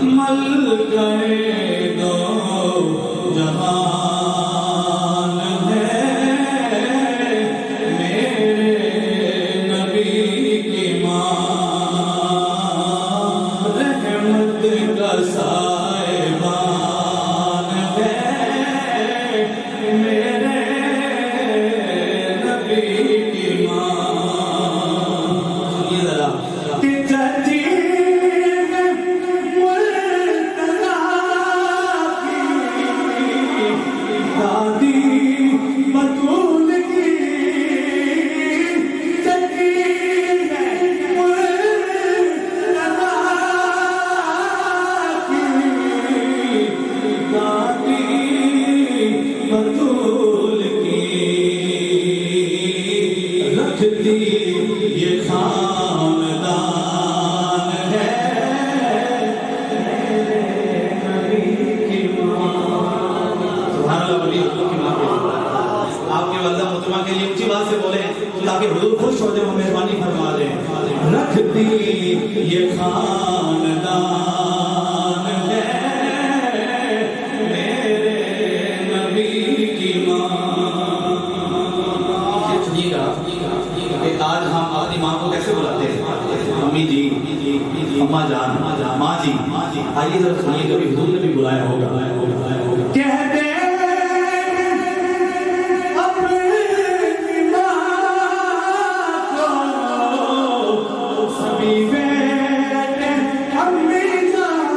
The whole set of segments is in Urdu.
ملکہ دو جہان ہے میرے نبی کی ماں، رحمت کا سائبان ہے میرے نبی کی ماں۔ سنیے ذرا کہ ججی یہ خاندان ہے کی ماں۔ سبحان اللہ، بولیے حضور کی ماں کے آپ کے والدہ محترمہ کے لیے اونچی بات سے بولیں تاکہ حضور خوش ہو جائے، وہ مہربانی فرما دیں۔ رکھتی یہ خاندان ہے میرے نبی کی ماں۔ سنیے گا کہ آج ہم اپنی ماں کو کیسے بلاتے ہیں؟ امی جی، اماں جان، ماں جی۔ آئیے ذرا سنیے، کبھی حضور نے بھی بلایا ہوگا۔ کہتے اپنی ماں کو سبھی بیٹے امی جان،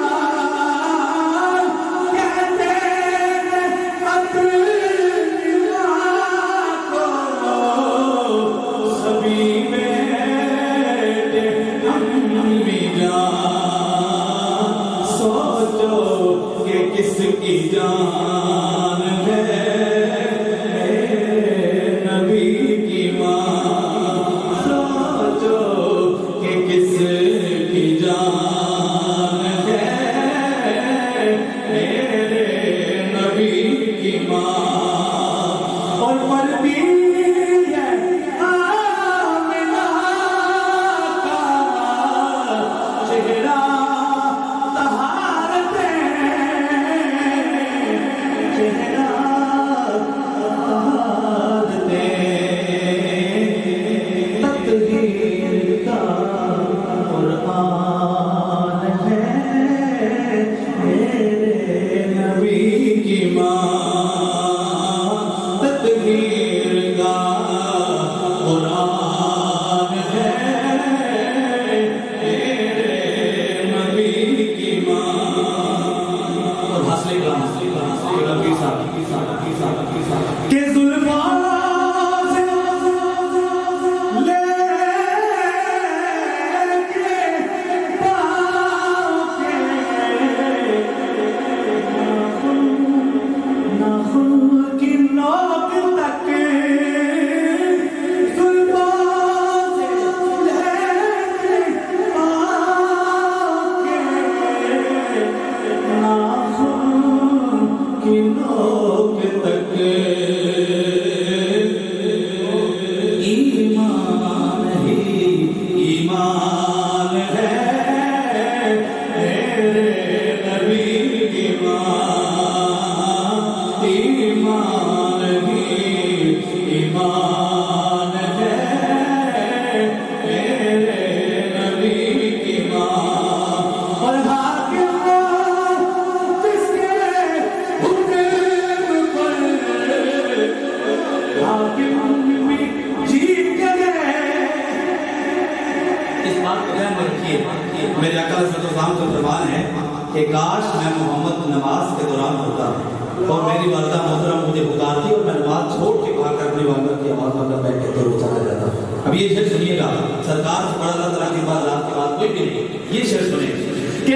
کہتے اپنی سبھی بیٹے امی جان، سوچو کہ کس کی جان ہے نبی کی ماں، سوچو کہ کس کی جان ہے میرے نبی کی ماں۔ اور پڑھتی میرے آقا صلی اللہ علیہ وسلم کا فرمان ہے کہ کاش میں محمد نماز کے دوران ہوتا اور میری والدہ محترم مجھے پکارتی اور میں نماز چھوڑ کے کہا کر اپنی والدہ کی آواز پر بیٹھ کے ضرور چلا جاتا۔ اب یہ شعر سنیے گا، سرکار سے بڑا اللہ تعالیٰ کے بعد رات کے بعد کوئی بھی نہیں۔ یہ شعر سنیں کہ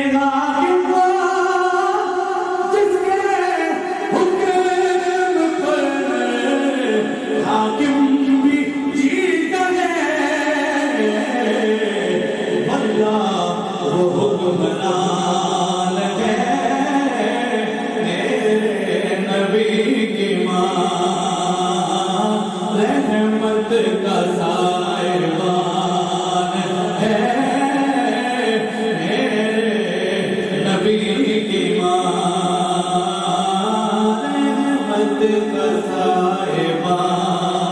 کا سائبان